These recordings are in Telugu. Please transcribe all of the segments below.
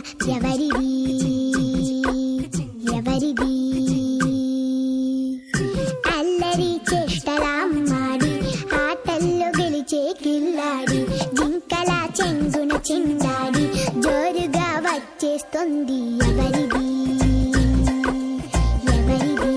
ఎవరిది ఎవరిది అల్లరి చేష్టలామ్మాడి ఆటల్లో గెలిచే కిల్లాడి జింకల చెంగున చిందాడి జోరుగా వచ్చేస్తుంది ఎవరిది ఎవరిది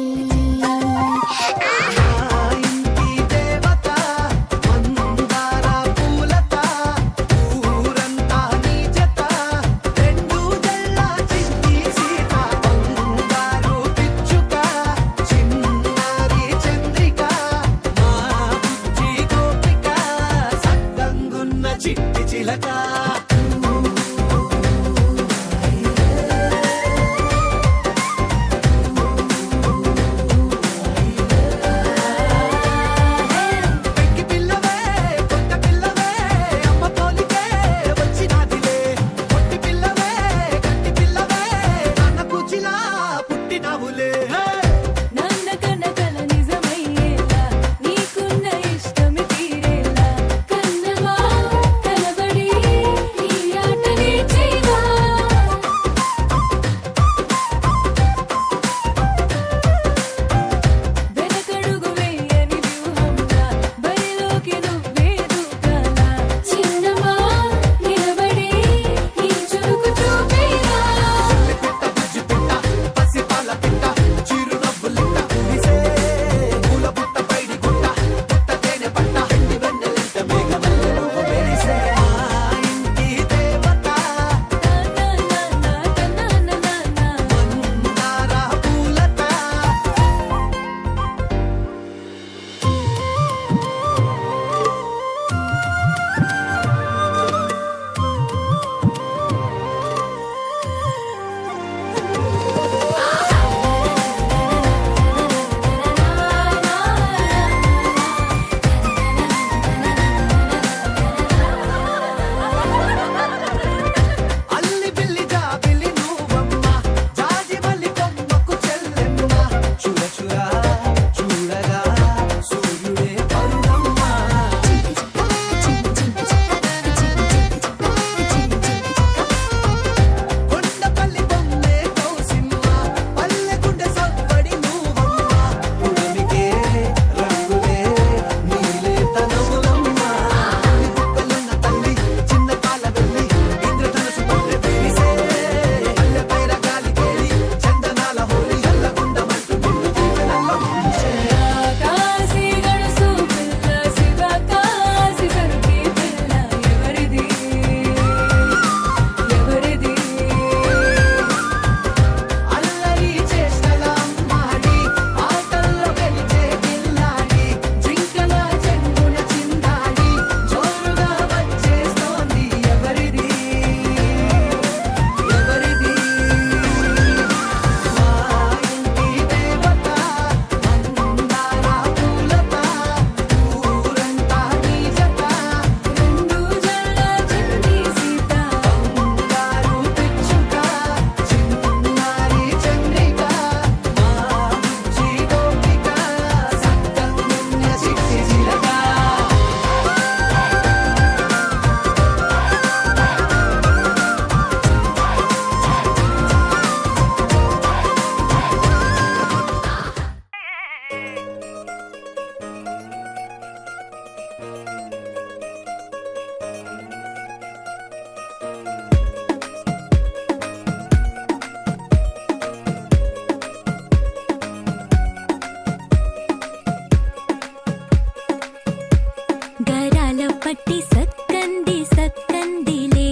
పట్టి సక్కంది సక్కందిలే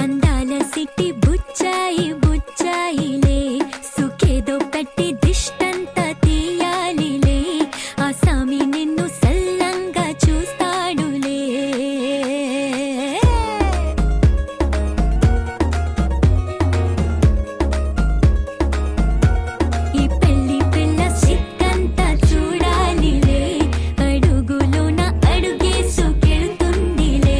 అందాల సిట్టి బుచ్చాయి బుచ్చాయిలే సుఖేదో పెట్టి దిష్టంత తీయాలిలే ఆ సామి నిన్ను సల్లంగా చూస్తాడులే ఈ పెళ్లి పిల్ల సిక్కంతా చూడాలిలే అడుగులోన అడుగేసుకెళ్తుందిలే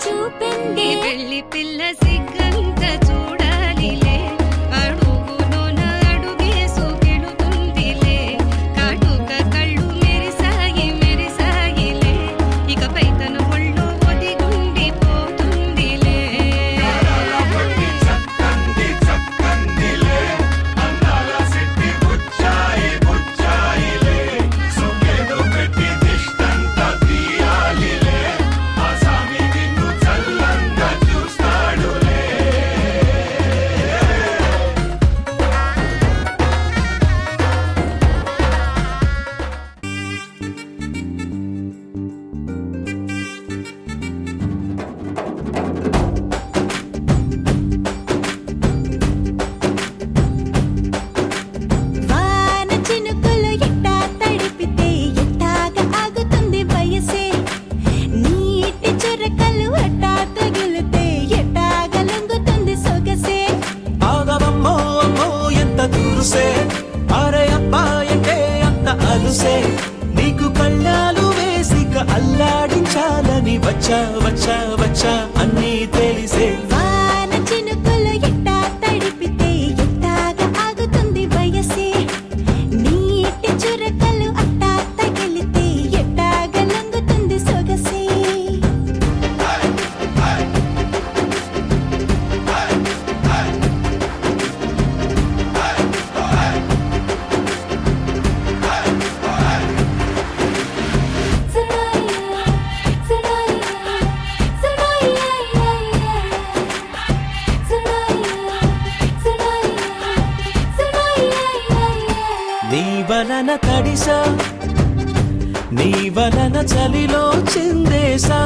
చూపింది పెళ్లి పిల్ల సిగ్గంత చూడాలిలే అడుగులోన అడుగేసు గెలుతుందిలే కాటుక కళ్ళు మెరిసాయి మెరిసాయిలే ఇకపై తన ఒళ్ళు ఒదిగుండిపోతుందిలే వాన చినుకులు ఎట్టా తడిపితే ఎట్టాగా ఆగుతుంది వయసే నీటి చురకలు అట్టా తగిలితే ఎట్టాగా లొంగుతుంది సొగసే ఆగవమ్మో అమ్మో ఎంత దురుసే అరే అబ్బాయంటే అంత అలుసే నీకు కళ్ళాలు వేసిక అల్లాడించాలని వచ్చా వచ్చా వచ్చా అన్నీ తెలిసే వాన చినుకులు ఎట్టా తడిపితే ఎట్టాగా ఆగుతుంది వయసే నీటి చురకలు అట్టా తగిలితే ఎట్టాగా లొంగుతుంది సొగసే నీ వలన తడిసా నీ వలన చలిలో చిందేసా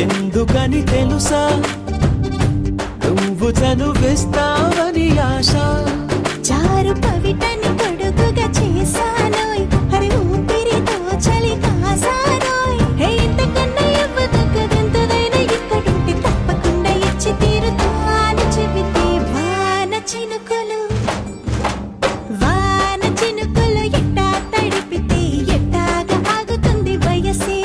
ఎందుకని తెలుసా నువ్వు చనువిస్తావని ఆశ చారు పవిటని పొడుగుగా చేశానోయ్ హరి ఊపిరితో చలి కాసానోయ్ హే ఇంతకన్నా ఇవ్వదగ్గదెంతదైనా ఇక్కడుంటే తప్పకుండా ఇచ్చి తీరుతాను చెబితే వాన చినుకులు ఎట్టా తడిపితే ఎట్టాగా ఆగుతుంది వయసే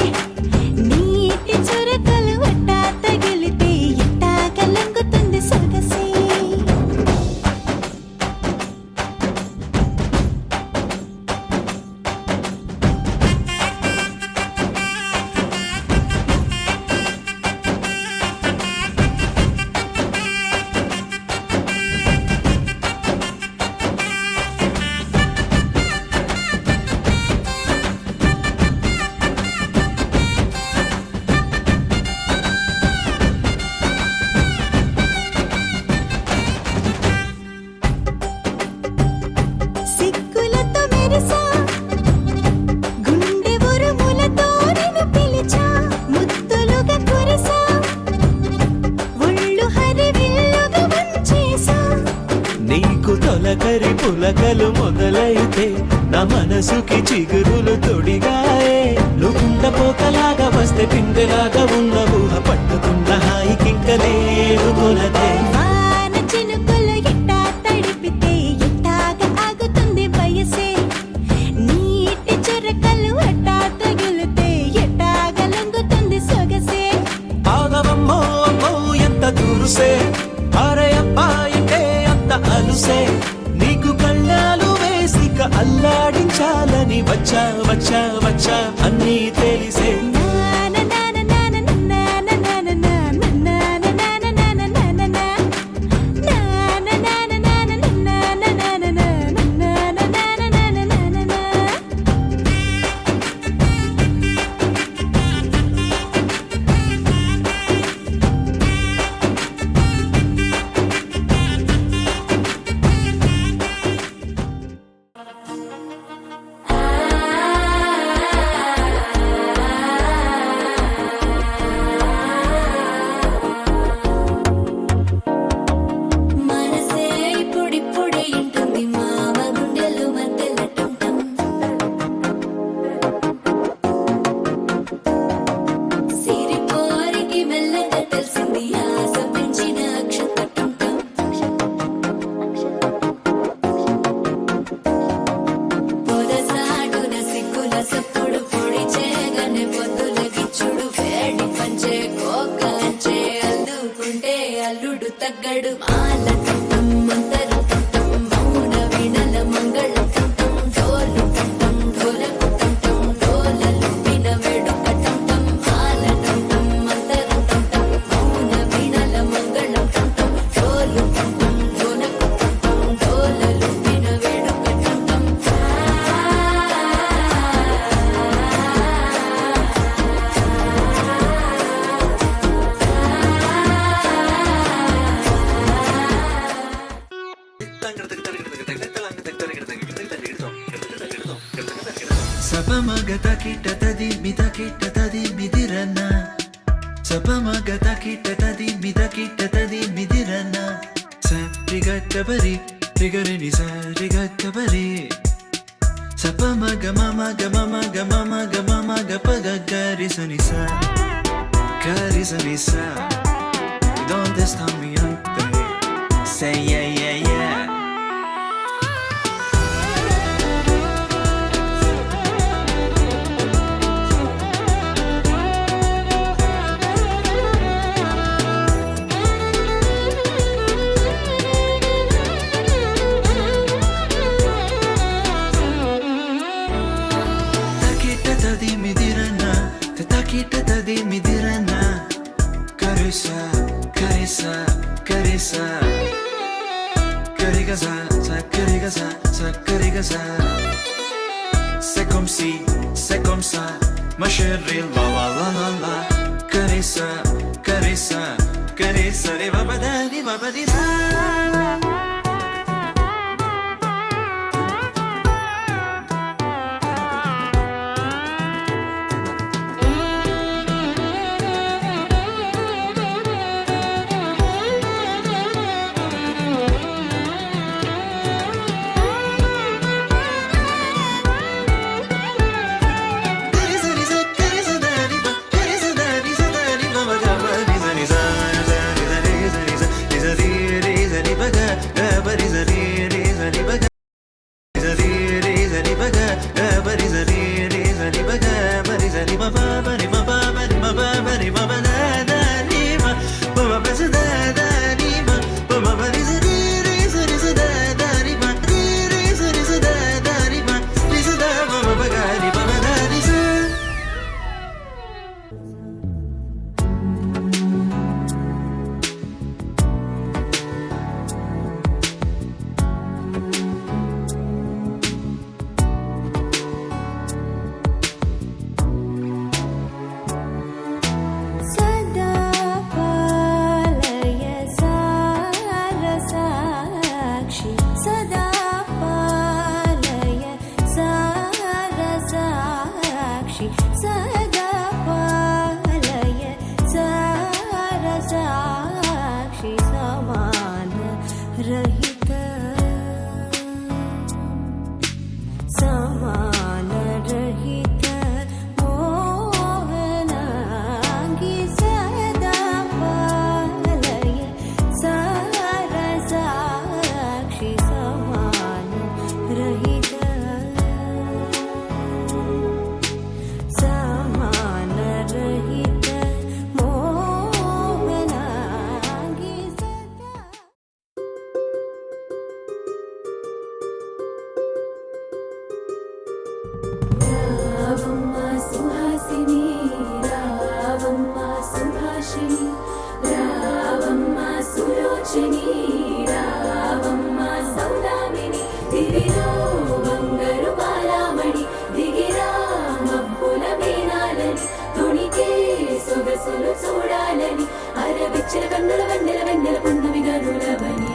నీటి చురకలు అట్టా తగిలితే ఎట్టాగా లొంగుతుంది సొగసే సిగ్గులతో మెరిసా గుండె ఉరుములతో నిన్ను పిలిచా ముద్దులుగా కురిసా ఒళ్ళు హరివిల్లుగా వంచేసా నీకు తొలకరి పులకలు మొదలైతే నా మనసుకి చిగురులు తొడిగాయే నువ్వుండ పోకలాగా వస్తే పిందెలాగా ఉన్న ఊహ పట్టుకున్న హాయికింక లేదు కొలతే వాన చినుకులు ఎట్టా తడిపితే ఎట్టాగా ఆగుతుంది వయసే నీటి చురకలు అట్టా తగిలితే ఎట్టాగా లొంగుతుంది సొగసే ఆగవమ్మో అమ్మో ఎంత దురుసే అరే అబ్బాయంటే అంత అలుసే నీకు కళ్ళాలు వేసిక అల్లాడించాలని వచ్చా వచ్చా వచ్చా అన్నీ తెలిసే తగ్గడు తగ్గడు మాల కంఠం మంతర కంఠం మౌన వీణల మంగళ కంఠం డోలు కంఠం ఢోలకు కంఠం డోలలు విన వేడుక కంఠం మాల కంఠం మంతర కంఠం మౌన వీణల మంగళ కంఠం డోలు కంఠం ఢోలకు కంఠం డోలలు విన వేడుక కంఠం Sapamagata kita tadi midirana. Sapamagata kita tadi midirana. Sa rigata bari, rigarini sa rigata bari. Sapamaga mama ga mama ga mama ga mama ga paga garisani sa, garisani sa. ¿Dónde está mi ante? Say yeah yeah yeah. Takita tadi midirana. Carissa, carissa, carissa. Carigaza, sa carigaza, sa carigaza. C'est comme ça, ma chérie, la la la la la. Carissa, carissa, carissa, di baba di sa. చూడాలని అరవిచ్చిన కన్నుల వెన్నెల వెన్నెల పున్నమి గనులవని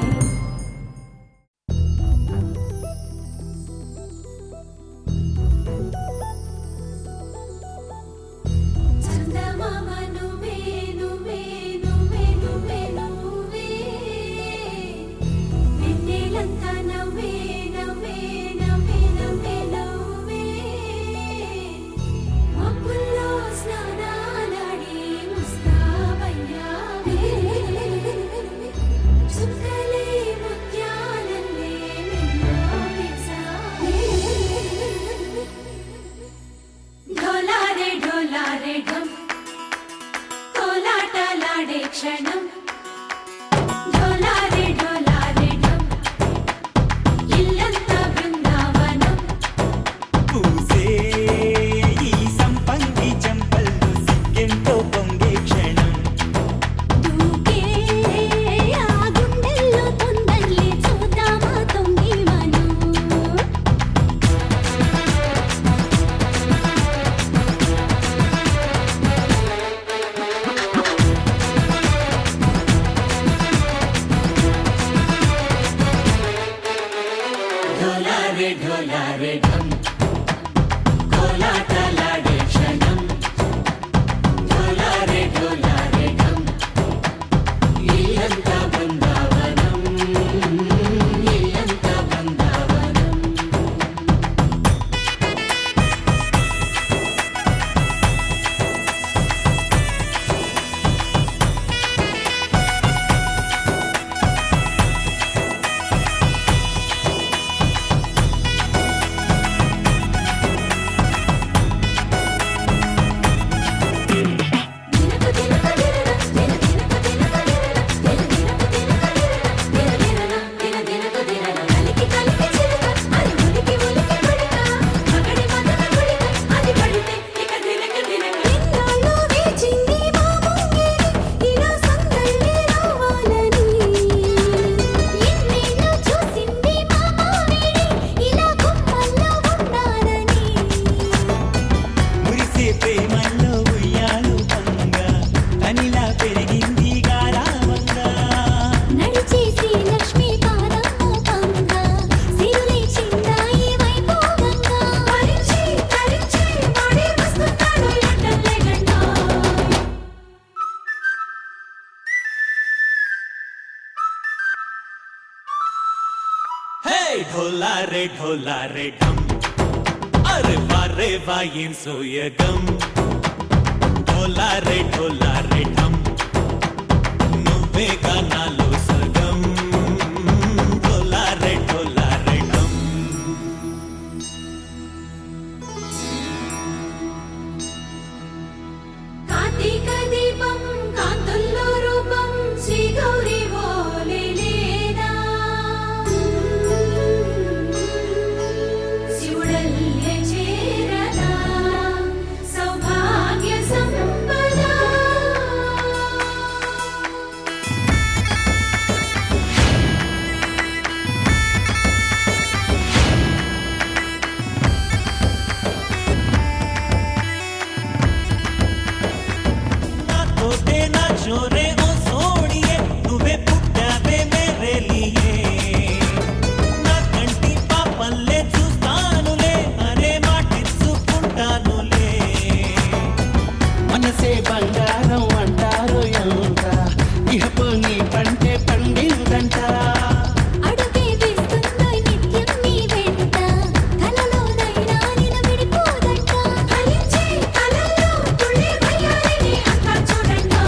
చందమామ నువ్వే నువ్వే నువ్వే నువ్వే నువ్వే వెన్నెలంతా నవ్వే నవ్వే నవ్వే నవ్వే నవ్వే మబ్బుల్లో స్నానాలాడి ముస్తాబయ్యావే చుక్కలే ముత్యాలల్లే నిన్ను వేసావే ఢోలారే ఢోలారే ఢం కోలాటలాడే క్షణం హే ఢోలా రే ఢమ్ అరే వా ఏం సోయగం ఢోలా రే ఢమ్ నువ్వే గానాలో సగం ఢోలా రే ఢమ్ కార్తీక దీపం కాంతుల్లో రూపం శ్రీ గౌరీ ఓలే లేదా శివుడల్లే చేరదా సౌభాగ్య సంపద నా తోటే నా చోరే ఓ సోడియే నువ్వే పుట్టావే మేరే లియే నా కంటి పాపల్లే చూస్తానులే అరే మాటిచ్చుకుంటానులే మనసే బంగారం అంటారు ఎంత ఇహపు నీ పంటే పండిందంట అడుగే వేస్తుందో నిత్యం నీ వెంట కలలోనైనా నిలబడిపోదంట ఫలించే కలల్లో తుళ్ళే వయ్యారిని అంతా చూడండి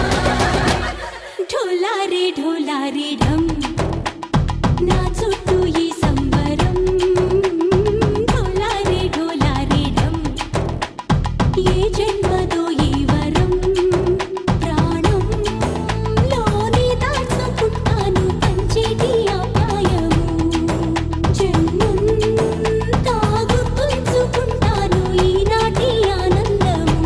ఢోలా రే ఢమ్ నా చుట్టూ ఈ సంబరం ఢోలా రే ఢమ్ ఏ జన్మదో ఈ వరం ప్రాణంలోని దాచుకుంటాను పంచేటి ఆప్యాయము జన్మంతా గుర్తుంచుకుంటాను ఈనాటి ఆనందము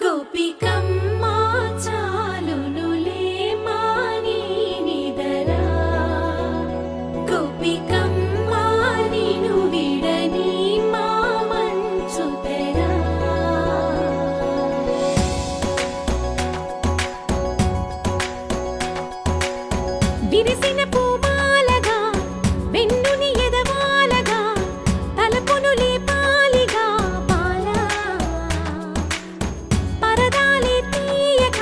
గోపికమ్మ చాలునులే మాని నిదరా గోపికమ్మ నిను విడని మా మంచు తెరా విరిసిన పూమాలగా వెన్నుని ఎదవాలగా తలపును లేపాలిగా బాలా పరదాలే తీయక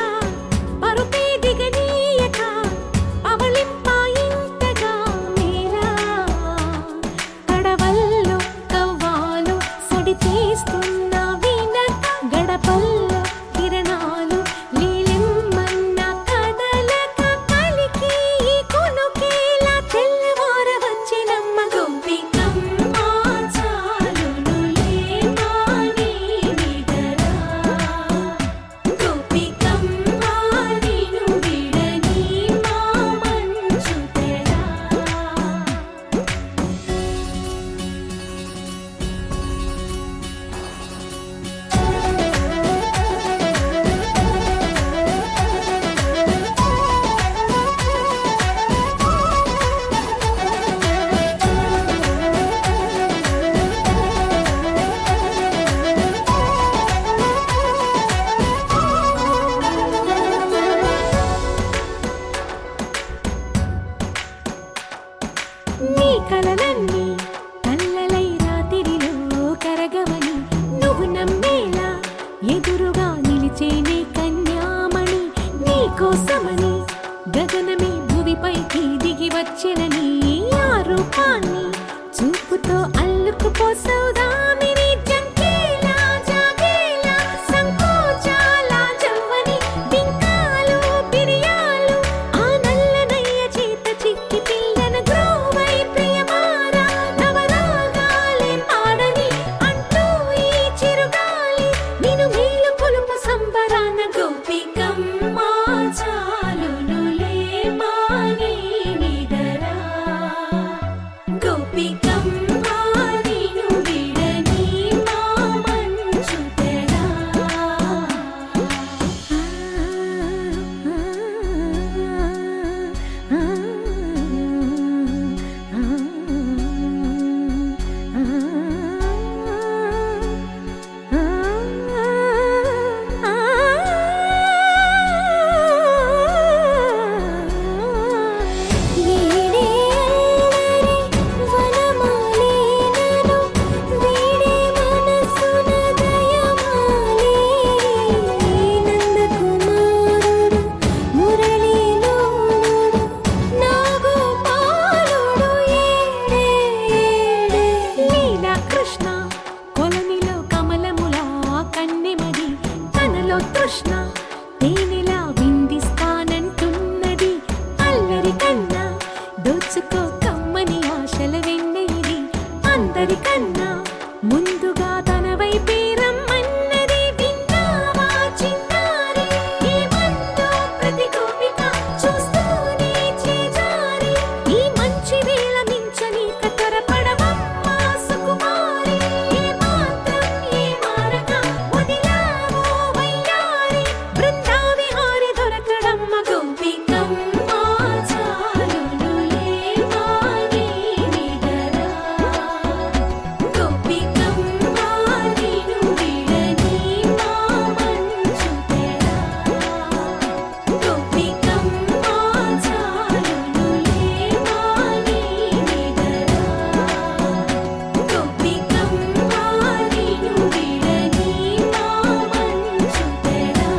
పరుపే దిగనీయక అవలింపాయింతగా మేరా కడవల్లో కవ్వాలు సడి చేస్తున్న వినక గడపల్లో కిరణాలు లీలెమ్మన్న కదలక కలికి ఈ కొనుకేలా తెల్లవార వచ్చినమ్మ గోపికమ్మ చాలునులే మాని నిదరా గోపికమ్మ నిను విడని మా మంచు తెరా నీ కలలన్నీ కల్లలై రాత్రిలో కరగవని నువ్వు నమ్మేలా ఎదురుగా నిలిచేనే కన్యామణి నీ కోసమని గగనమే భువిపైకి దిగి వచ్చెనని ఆ రూపాన్ని చూపుతో అల్లుకుపోసౌదామిని జంకేలా జాగేలా సంకోచాల జవ్వని బింకాలు బిరియాలు ఆ నల్లనయ్య చేత చిక్కి పిల్లన గ్రోవై ప్రియమారా నవరాగాలే పాడని అంటూ ఈ చిరుగాలి నిన్ను మేలు కొలుపు సంబరాన గోపికమ్మ చాలునులే మాని నిదరా గోపికమ్మ నిను విడని మా మంచు తెరా కృష్ణ కొలనిలో కమలములా కన్నెమడి తనలో తృష్ణ తేనెలా విందిస్తానంటున్నది అల్లరి కన్నా దోచుకో కమ్మని ఆశల వెన్నెయిది అందరికన్నా ముందుగా తన వైపే రమ్మన్నది విన్నావా చిన్నారి ఏమందో ప్రతి గోపిక చూస్తూనే చేజారి ఈ మంచి వేళ మించని కతరపడవమ్మ సుకుమారి ఏ మాత్రం ఏ మారక వదిలావో వయ్యారి బృందావిహారి దొరకడమ్మ గోపికమ్మ చాలునులే మాని నిదరా గోపికమ్మ నిను విడని మా మంచు తెరా గోపికమ్మ చాలునులే మాని నిదరా గోపికమ్మ నిను విడని మా మంచు తెరా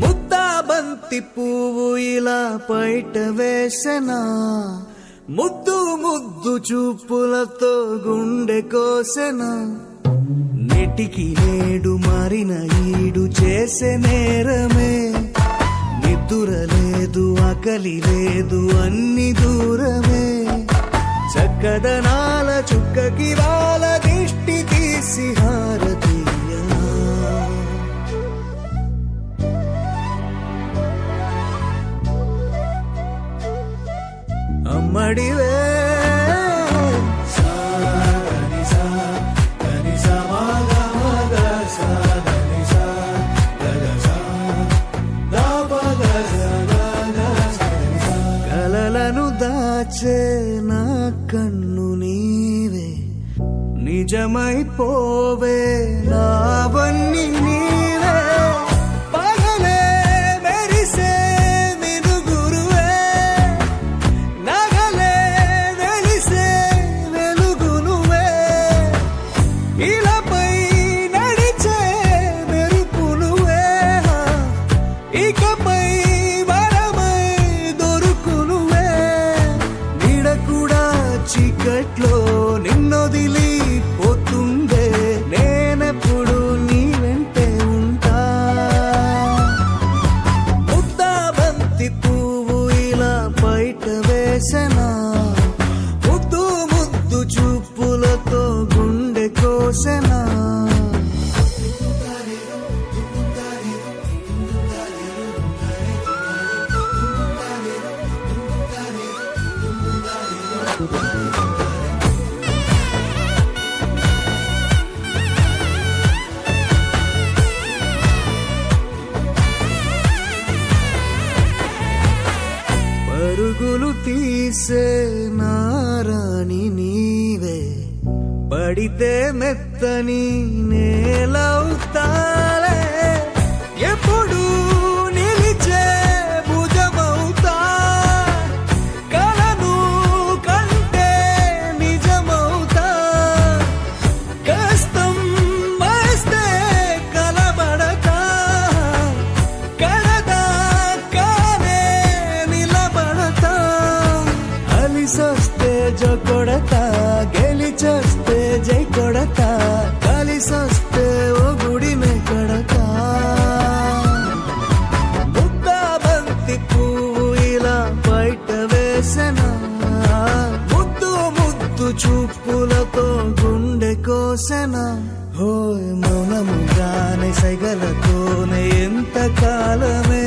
ముద్దా బంతి పువ్వు ఇలా బయట వేసెనా ముద్దు ముద్దు చూపులతో గుండె కోసెనా నెటికి నేడు మారిన ఈడు చేసే నేరమే నిద్దుర లేదు ఆకలి లేదు అన్ని దూరమే చక్కదనాల చుక్కకి వాళ్ళ దిష్టి తీసి హారతీయ అమ్మడివే కలలను దాచే నా కన్ను నీవే నిజమైపోవే నావన్నీ నీవే పగలే మెరిసే మినుగురువే నగలే వెలిసే వెలుగు నువ్వే ఇలాపై నడిచే మెరుపు నువ్వే ఇకపై వరమై దొరుకు నువ్వే నీడ కూడా చీకట్లో నిన్నొదిలి పోతుందే నేనెప్పుడు నీ వెంటే ఉంటా ముద్దా బంతి పువ్వు ఇలా బయట వేసెనా ముద్దు ముద్దు చూపులతో గుండె కోసెనా పరుగులు తీసే నారాణి నీవే పడితే మెత్తని నేలవుతాలే ఎప్పుడు నిలిచే భుజమవుతా కలను కంటే నిజమవుతా కష్టం వస్తే కలబడతా కడదాకానే నిలబడతా అలిసొస్తే జో కొడతా గెలిచొస్తే జై కొడతా కలిసొస్తే ఓ గుడినే కడతా ముద్దా బంతి పువ్వు ఇలా బయట వేసెనా ముద్దు ముద్దు చూపులతో గుండె కోసెనా హోయ్ మౌనముగానే సైగలతోనే ఎంత కాలమే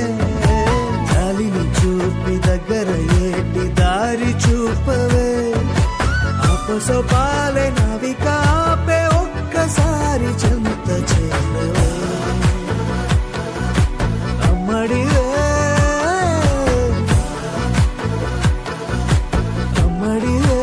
జాలిని చూపి దగ్గర ఏటి దారి చూపవే ఆపసోపాలే నావికాపే ఒక్కసారి చెంత చేరవే అమ్మడివే అమ్మడివే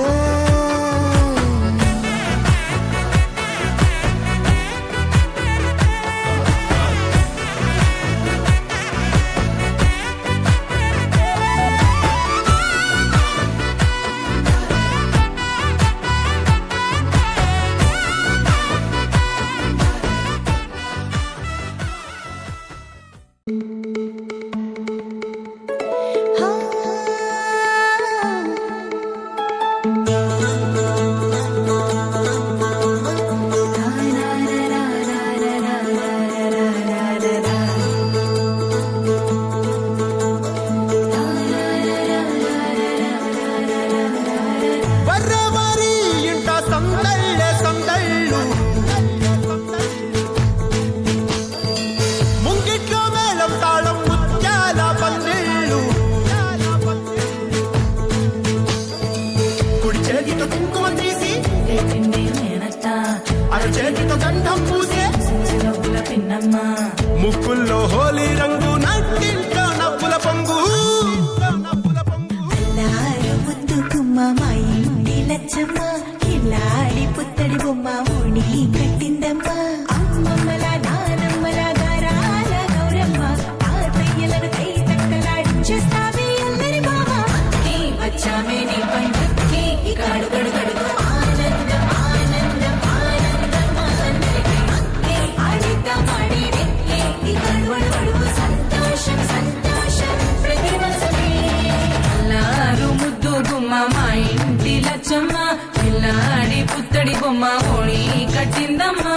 ముక్కుల్లో హోలీ రంగు నట్టింట్లో నవ్వుల పొంగు ముద్దు గుమ్మ మా ఇంటి లచ్చమ్మ కిల్లాడి పుత్తడి బొమ్మ ఓణి కట్టిందమ్మ అమ్మమ్మల నానమ్మల గారాల గౌరమ్మ తాతయ్యలను కై తక్కలాడించేస్తావే అల్లరి బావ వచ్చామే నీ పండుక్కి ఇక అడుగడు గడుగు ఆనందం ఆనందం ఆనందం అందరికీ ఆడిద్దాం ఆడిరే ఇక అడుగడు సంతోషం సంతోషం ప్రతి మనసే అల్లారు ముద్దు గుమ్మ మా కిల్లాడి పుత్తడి బొమ్మ ఓణి కట్టిందమ్మా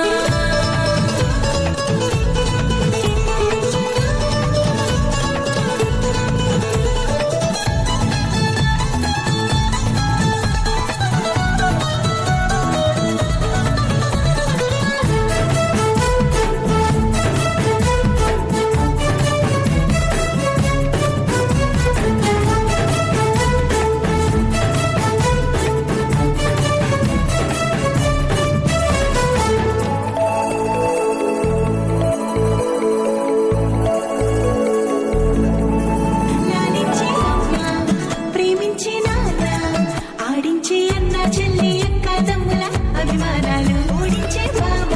లాలించే అమ్మ ప్రేమించే నాన్న ఆడించే అన్న చెల్లి అక్క తమ్ముల అభిమానాలు ఓడించే బావ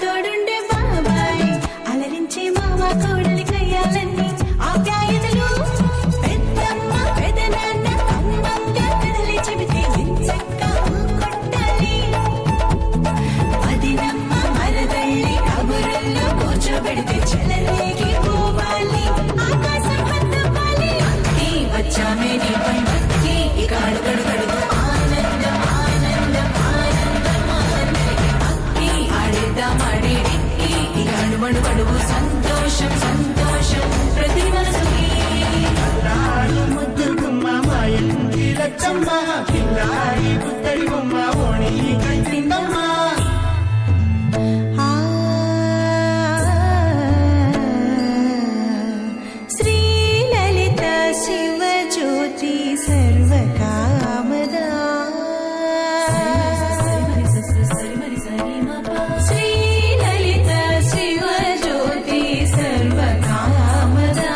తోడుండే బాబాయ్ అలరించే మామ కోడలి కయ్యాలన్నీ ఆప్యాయతలు పెద్దమ్మ పెదనాన్న అమ్మంగా కథలి చెబితే ఎంచక్క కొట్టాలి అదినమ్మ మరదళ్ళి కబురుల్లో కూర్చోబెడితే చెలరేగి పోవాలి ఆకాశం హద్దుపాలి అక్కి వచ్చామే నీ పండక్కి ఇక అడుగడుగడుగు ఆనందం ఆనందం ఆనందం ఆనందం అక్కి ఆడేద్దాం ఆడేడిక్కి ఇక అడుగడుగడుగు సంతోషం సంతోషం ప్రతి మనసుకి ముద్దు గుమ్మ మా ఇంటి లచ్చమ్మ కిల్లాడి పుత్తడి బొమ్మ ఓణి కట్టిందమ్మా శ్రీ లలిత శివ జ్యోతి సర్వకామదా శ్రీ లలిత శివ జ్యోతి సర్వకామదా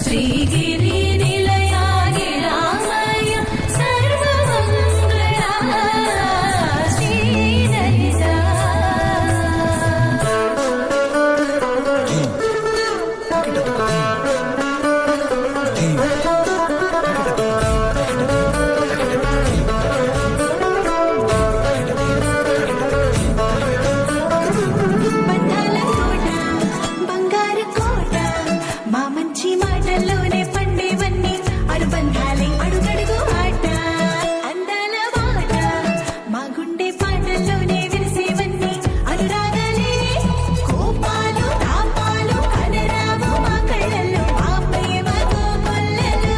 శ్రీగిరి నిలయాగి రామయ సర్వమంగళ శ్రీ లలిత బంధాల కోట బంగారు కోట మా మంచి మాటల్లోనే పండేవన్నీ అనుబంధాలే అడుగడుగు ఆట అందాల మాట మా గుండె పాటల్లోనే విరిసేవన్నీ అనురాగాలే కోపాలు తాపాలు కనరావు మా కళ్ళల్లో మా ప్రేమ కోకొల్లలు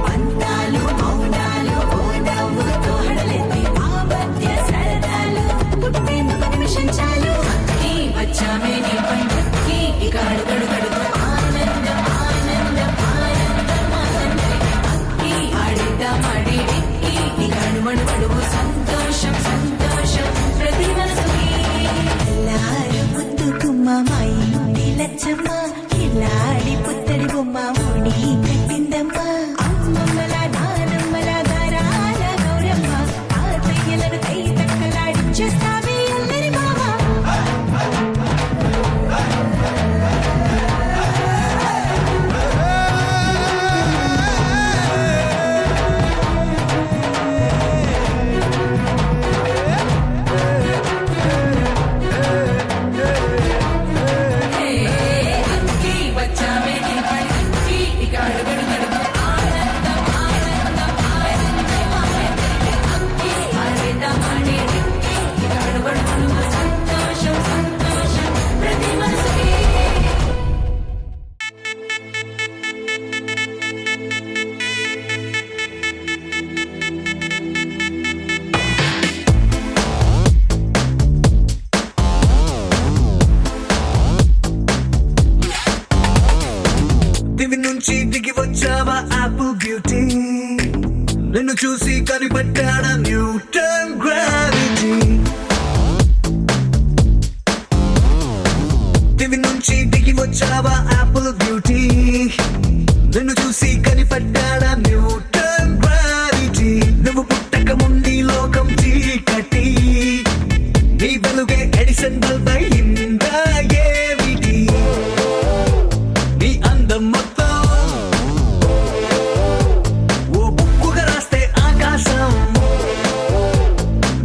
పంతాలు మౌనాలు ఓ నవ్వుతో హడలెత్తి మా మధ్య సరదాలు పుట్టేందుకు నిమిషం చాలు అక్కి వచ్చామే నీ పండక్కి ఇక అడుగడుగడుగు ఆనందం ఆనందం ఆనందం ఆనందం అక్కి ఆడేద్దాం ఆడేడిక్కి ఇక అడుగడుగడుగు సంతోషం సంతోషం ప్రతి మనసుకి ఎల్లారు ముద్దు గుమ్మ మా ఇంటి లచ్చమ్మ కిల్లాడి పుత్తడి బొమ్మ ఓణి కట్టిందమ్మ అమ్మమ్మల నానమ్మల గారాల గౌరమ్మ తాతయ్యలను కై తక్కలాడించేస్తావే అల్లరి మామ అక్కి వచ్చామే నీ పండక్కి ఇక అడుగడుగడుగు ఆనందం ఆనందం ఆనందం ఆనందం అక్కి ఆడేద్దాం ఆడేడిక్కి ఇక అడుగడుగడుగు సంతోషం సంతోషం ప్రతి మనసుకి దివి నుంచి దిగి వచ్చావా యాపిల్ బ్యూటీ నిన్ను చూసి కనిపెట్టాడా న్యూటన్ గ్రావిటీ దివి నుంచి దిగి వచ్చావా యాపిల్ బ్యూటీ నిన్ను చూసి కనిపెట్టాడా న్యూటన్ గ్రావిటీ నువ్వు పుట్టక ముందు లోకం చీకటి నీ వెలుగే ఎడిసన్ బల్బ్ అయిందా ఏమిటి నీ అందం మొత్తం ఓ బుక్కుగా రాస్తే ఆకాశం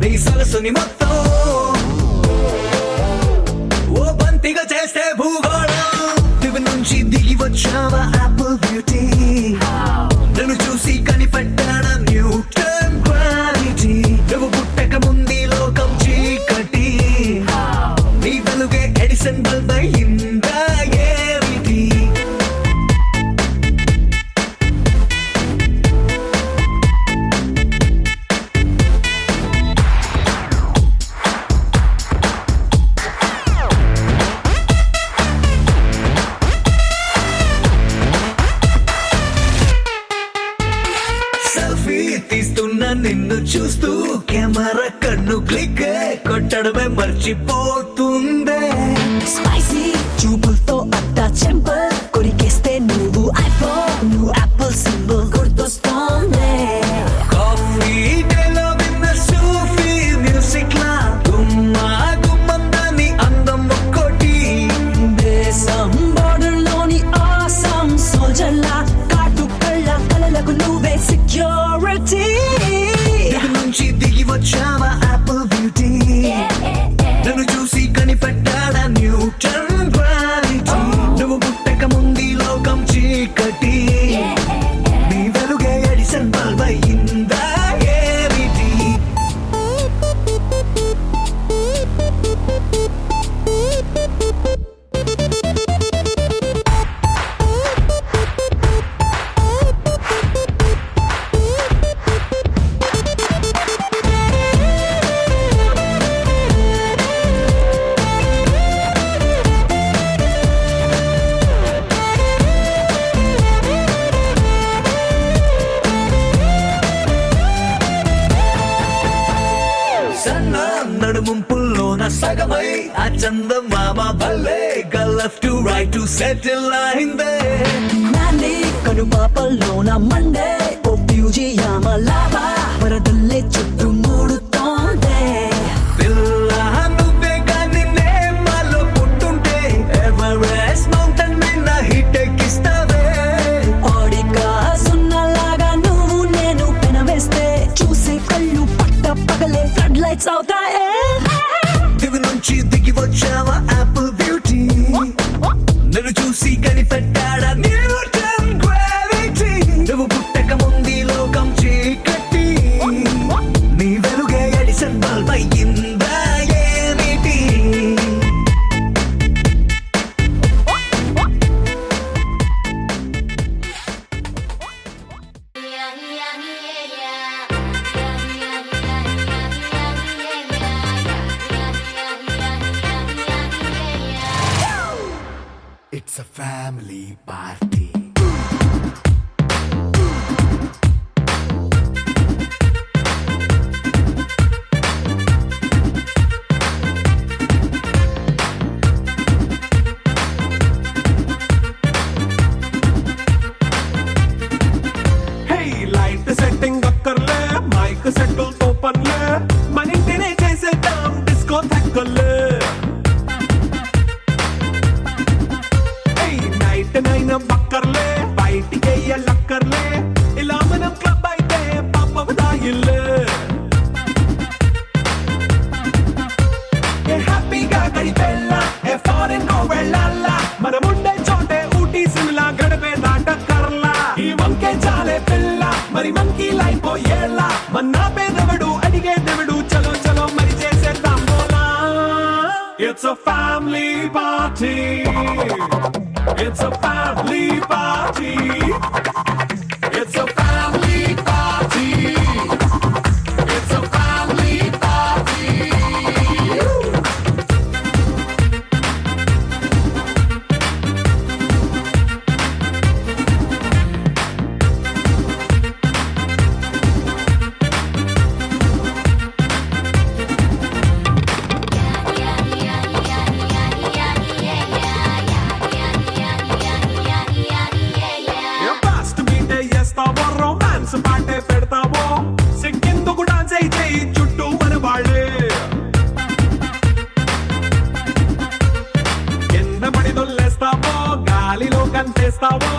నీ సరస్సుని మొత్తం ఓ బంతిగా చేస్తే భూగోళం దివి నుంచి దిగి వచ్చావా యాపిల్ బ్యూటీ నన్ను చూసి కనిపెట్టాడా న్యూటన్ గ్రావిటీ నిన్ను చూస్తూ కెమెరా కన్ను క్లిక్ కొట్టడమే మర్చిపోతుందే. స్పైసీ చూపులతో అట్టా చెంపల్ కొరికేస్తే నువ్వు ఐఫోన్ నువ్వు యాపిల్ సింబల్ గుర్తొస్తోందే. కాఫీ డేలో విన్న సూఫీ మ్యూజిక్ లా గుమ్మా గుమ్మందాని అందం ఒక్కోటి. దేశం బోర్డర్లోని ఆసం సోల్జర్లా కాటు కళ్ళ కలలకు నువ్వే సెక్యూరిటీ. దిగు నుంచి దిగి వచ్చావా యాపిల్ బ్యూటీ, నన్ను చూసి కనిపెట్టాడా న్యూటన్ గ్రావిటీ. నువ్వు పుట్టక ముందు లోకం చీకటి, నీ వెలుగే ఎడిసన్ బల్బ్ అయిందా ఏమిటి? సన్న నడుముంపుల్లోన సగమై ఆ చందమామ భలే left to right to settle అయిందే. నాని కనుపాపల్లోన మండే ఓ బ్యూజియామ లావా వరదల్లే చుట్టూ మూడుతోందే. పిల్ల నువ్వే గాని నేమాలో పుట్టుంటే ఎవరెస్ట్ మౌంటైన్ మీద హిట్ ఎక్కిస్తావే. ఓడిగా సున్నలాగా నువ్వు నేను పెనవేస్తే చూసే కళ్ళు పట్ట పగలే ఫ్లడ్ లైట్స్ అవుతాయే. దివి నుంచి దిగి వచ్చావా యాపిల్ బ్యూటీ, నన్ను చూసి కనిపెట్టాడా న్యూటన్ గ్రావిటీ. నువ్వు పుట్టక ముందు లోకం చీకటి, నీ వెలుగే ఎడిసన్ బల్బ్ అయ్యిందా ఏమిటి? It's a family party. Hey, light setting అక్కర్లే, మైక్ సెట్టిల్ తో పనిలే, మన ఇంటినే చేసేద్దాం డిస్కో థెక్కలే. నైట్ నైన్ బక్కర్లే, బయటికి లక్కర్లే, ఇలా మనం క్లబ్ అయితే పాపదాయిల్లే. హ్యాపీగా గడిపెల్లా ఏ ఫారెన్ కో వెళ్ళాలా, మనముండే చోటే ఊటీ సిమ్లా గడిపే దాటక్కర్లా. ఈ వంకే చాలే పిల్ల మరి మంకీ లైఫ్ ఏళ్ళ, మన్నా పేదవడు అడిగేదెవడు చలో చలో మరి చేసేద్దాం బోలా. It's a family party. It's a family party. It's a family party. It's a family party. Fast బీటే చేస్తావో, రొమాన్స్ పాటే పెడతావో, సిక్కిందుకు డాన్స్ అయి చేయి చుట్టూ మన వాళ్ళే. కింద పడి దొల్లేస్తావో, గాలిలో కంటేస్తావో,